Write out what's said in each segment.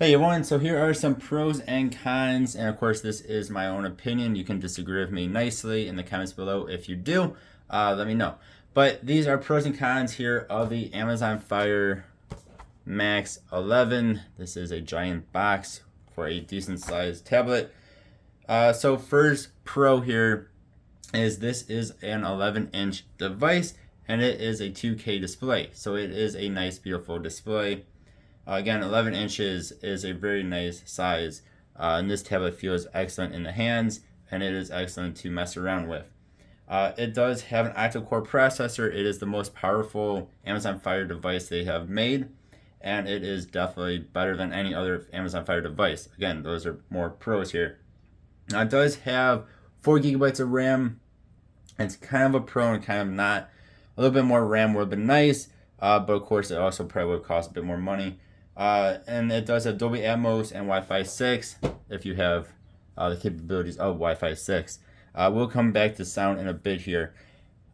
Hey everyone, so here are some pros and cons, and of course this is my own opinion. You can disagree with me nicely in the comments below. If you do, let me know. But these are pros and cons here of the Amazon Fire Max 11. This is a giant box for a decent sized tablet. So first pro here is this is an 11-inch device and it is a 2K display. So it is a nice beautiful display. Again, 11 inches is a very nice size, and this tablet feels excellent in the hands, and it is excellent to mess around with. It does have an octa-core processor. It is the most powerful Amazon Fire device they have made, and it is definitely better than any other Amazon Fire device. Again, those are more pros here. Now, it does have 4 gigabytes of RAM. It's kind of a pro and kind of not. A little bit more RAM would have been nice, but of course, it also probably would cost a bit more money. And it does have Dolby Atmos and Wi-Fi 6 if you have the capabilities of Wi-Fi 6. We'll come back to sound in a bit here.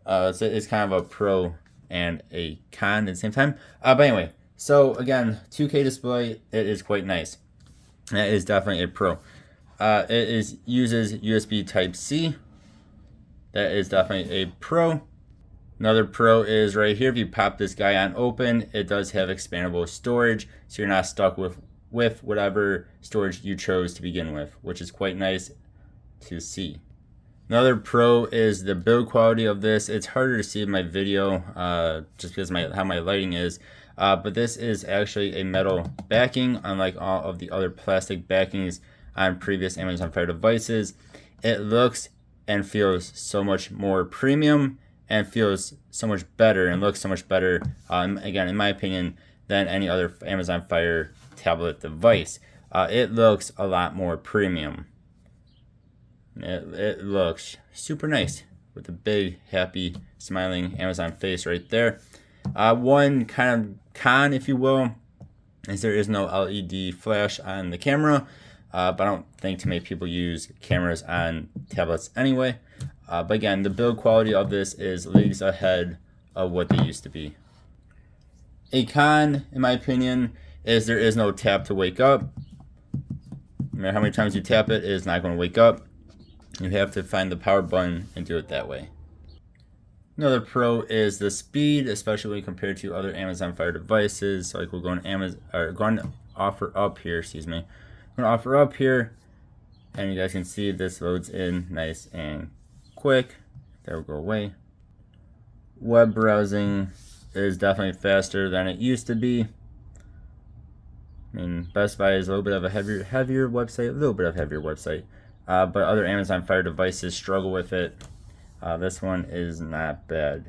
So it's kind of a pro and a con at the same time. But anyway, so again, 2K display, it is quite nice. That is definitely a pro. It uses USB Type-C. That is definitely a pro. Another pro is right here. If you pop this guy on open, it does have expandable storage, so you're not stuck with whatever storage you chose to begin with, which is quite nice to see. Another pro is the build quality of this. It's harder to see in my video just because how my lighting is, but this is actually a metal backing, unlike all of the other plastic backings on previous Amazon Fire devices. It looks and feels so much more premium and feels so much better and looks so much better, again, in my opinion, than any other Amazon Fire tablet device. It looks a lot more premium. It looks super nice with a big, happy, smiling Amazon face right there. One kind of con, if you will, is there is no LED flash on the camera, but I don't think too many people use cameras on tablets anyway. But again, the build quality of this is leagues ahead of what they used to be. A con, in my opinion, is there is no tap to wake up. No matter how many times you tap it, it is not going to wake up. You have to find the power button and do it that way. Another pro is the speed, especially when compared to other Amazon Fire devices. So like we're going to offer up here, excuse me. I'm going to offer up here, and you guys can see this loads in nice and quick. That will go away. Web browsing is definitely faster than it used to be. I mean, Best Buy is a little bit of a heavier website, but other Amazon Fire devices struggle with it. This one is not bad.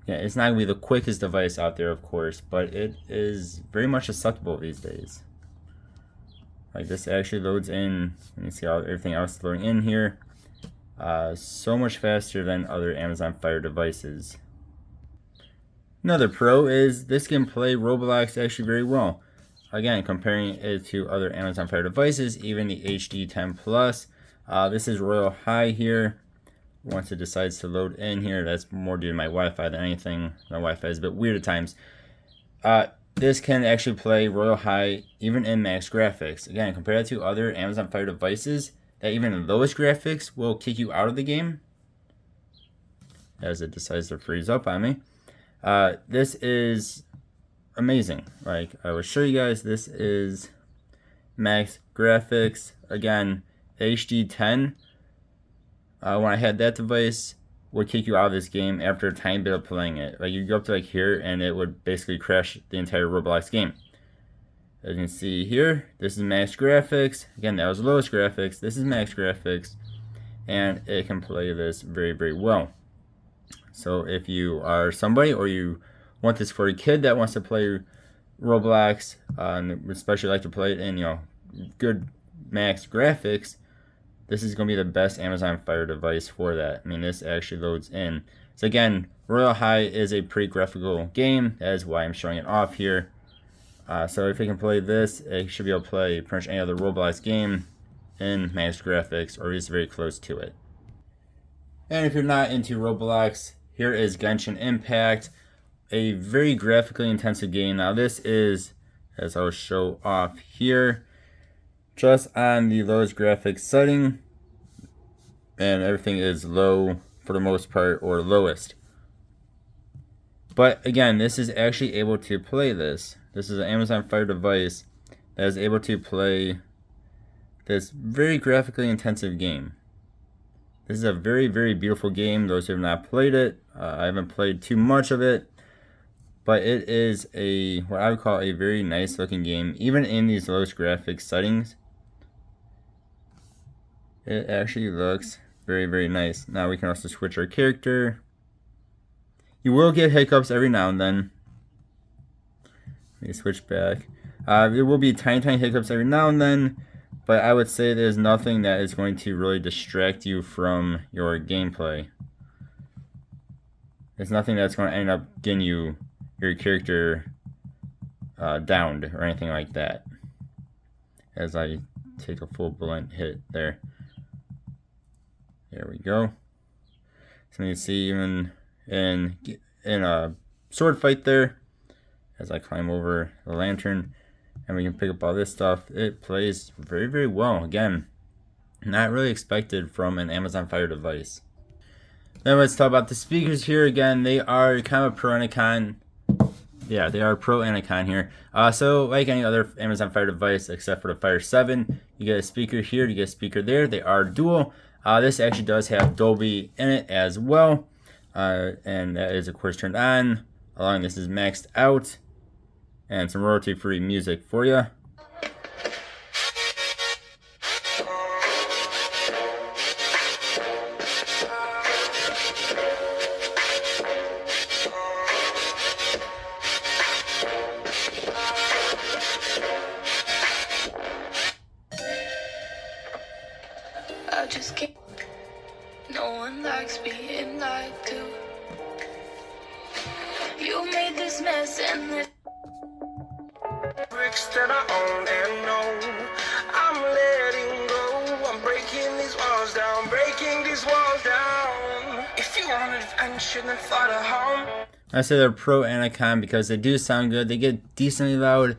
Yeah, it's not gonna be the quickest device out there, of course, but it is very much acceptable these days. Like this actually loads in. Let me see how everything else is loading in here. So much faster than other Amazon Fire devices. Another pro is this can play Roblox actually very well. Again, comparing it to other Amazon Fire devices, even the HD10 Plus. This is Royal High here. Once it decides to load in here, that's more due to my Wi-Fi than anything. My Wi-Fi is a bit weird at times. This can actually play Royal High even in max graphics. Again, compared to other Amazon Fire devices, that even the lowest graphics will kick you out of the game as it decides to freeze up on me. This is amazing. Like I will show you guys, this is max graphics. Again, HD10. When I had that device, would kick you out of this game after a tiny bit of playing it. Like you go up to like here and it would basically crash the entire Roblox game. As you can see here, this is max graphics. Again, that was the lowest graphics. This is max graphics, and it can play this very, very well. So if you are somebody or you want this for a kid that wants to play Roblox, and especially like to play it in good max graphics, this is going to be the best Amazon Fire device for that. I mean, this actually loads in. So again, Royal High is a pretty graphical game. That is why I'm showing it off here. So if it can play this, it should be able to play pretty much any other Roblox game in max graphics or just very close to it. And if you're not into Roblox, here is Genshin Impact, a very graphically intensive game. Now this is as I'll show off here, just on the lowest graphics setting, and everything is low for the most part, or lowest. But again, this is actually able to play this. This is an Amazon Fire device that is able to play this very graphically intensive game. This is a very, very beautiful game. Those who have not played it, I haven't played too much of it, but it is what I would call a very nice looking game. Even in these lowest graphics settings, it actually looks very, very nice. Now we can also switch our character. You will get hiccups every now and then. Let me switch back. There will be tiny hiccups every now and then, but I would say there's nothing that is going to really distract you from your gameplay. There's nothing that's going to end up getting your character downed or anything like that. As I take a full blunt hit there. There we go. So you see even in a sword fight there, as I climb over the lantern and we can pick up all this stuff, it plays very, very well. Again, not really expected from an Amazon Fire device. Then let's talk about the speakers here. Again, they are kind of a pro and a con. Yeah, they are pro and a con here. So like any other Amazon Fire device except for the Fire 7, you get a speaker here, you get a speaker there. They are dual. This actually does have Dolby in it as well. And that is of course turned on. Allowing this is maxed out. And some royalty-free music for you. I just can't. No one likes being lied to. You made this mess and this bricks that I own and know. I'm letting go. I'm breaking these walls down, breaking these walls down. If you want an adventure, then fly to home. I say they're pro and a con because they do sound good. They get decently loud,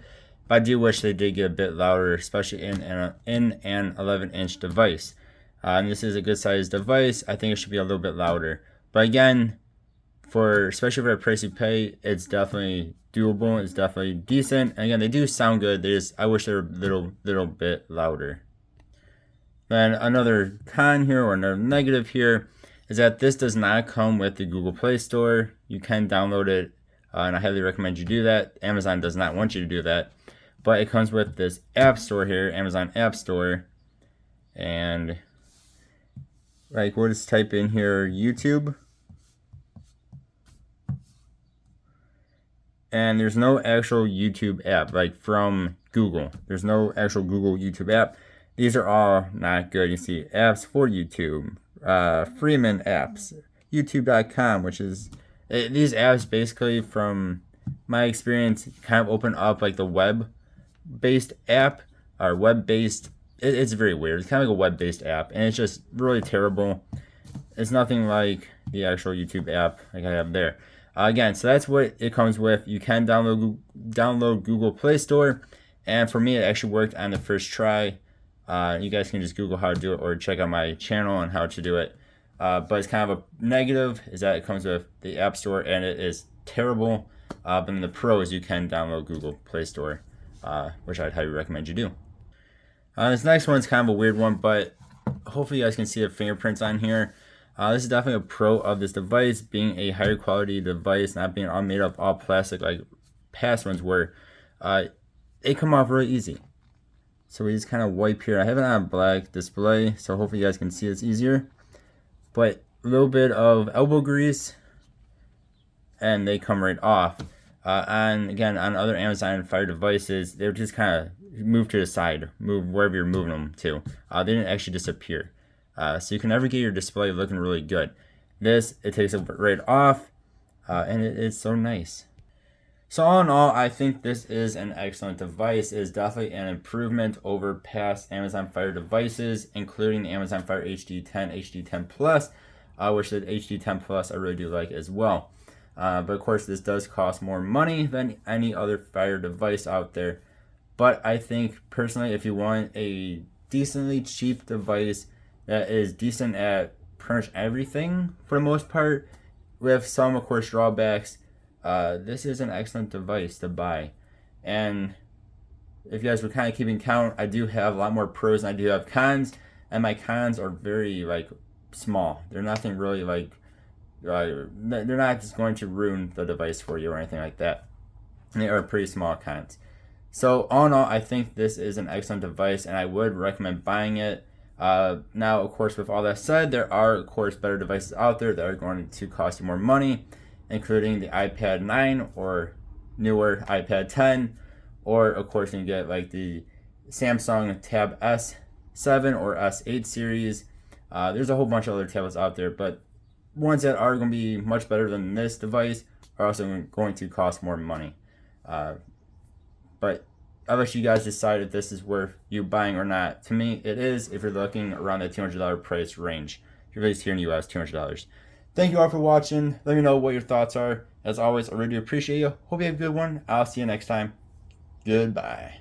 but I do wish they did get a bit louder, especially in an 11-inch device. And this is a good sized device. I think it should be a little bit louder. But again, especially for the price you pay, it's definitely doable. It's definitely decent. And again, they do sound good. I wish they were a little bit louder. Then another con here, or another negative here, is that this does not come with the Google Play Store. You can download it, and I highly recommend you do that. Amazon does not want you to do that. But it comes with this App Store here, Amazon App Store. And like, we'll just type in here YouTube. And there's no actual YouTube app, like from Google. There's no actual Google YouTube app. These are all not good. You see apps for YouTube, Freeman apps, YouTube.com, which is, these apps basically, from my experience, kind of open up like the web-based app, or web-based. It's very weird. It's kind of like a web-based app, and it's just really terrible. It's nothing like the actual YouTube app like I have there. Again, so that's what it comes with. You can download Google Play Store, and for me, it actually worked on the first try. You guys can just Google how to do it, or check out my channel on how to do it. But it's kind of a negative is that it comes with the App Store, and it is terrible. But in the pros, you can download Google Play Store, which I'd highly recommend you do. This next one's kind of a weird one, but hopefully you guys can see the fingerprints on here. This is definitely a pro of this device, being a higher quality device, not being all made of all plastic like past ones were. They come off really easy. So we just kind of wipe here. I have it on a black display, so hopefully you guys can see this easier. But a little bit of elbow grease, and they come right off. And again, on other Amazon Fire devices, they're just kind of moved to the side, move wherever you're moving them to. They didn't actually disappear. So you can never get your display looking really good. This, it takes it right off, and it is so nice. So all in all, I think this is an excellent device. It is definitely an improvement over past Amazon Fire devices, including the Amazon Fire HD10, HD10 Plus, which the HD10 Plus I really do like as well. But of course, this does cost more money than any other Fire device out there. But I think personally, if you want a decently cheap device that is decent at pretty much everything for the most part, with some of course drawbacks, this is an excellent device to buy. And if you guys were kind of keeping count, I do have a lot more pros than I do have cons, and my cons are very like small. They're nothing really like they're not just going to ruin the device for you or anything like that. And they are pretty small cons. So all in all, I think this is an excellent device, and I would recommend buying it. Now, of course, with all that said, there are, of course, better devices out there that are going to cost you more money, including the iPad 9 or newer iPad 10, or, of course, you can get like the Samsung Tab S7 or S8 series. There's a whole bunch of other tablets out there, but ones that are going to be much better than this device are also going to cost more money. But I'll let you guys decide if this is worth you buying or not. To me, it is if you're looking around the $200 price range. If you're based here in the US, $200. Thank you all for watching. Let me know what your thoughts are. As always, I really do appreciate you. Hope you have a good one. I'll see you next time. Goodbye.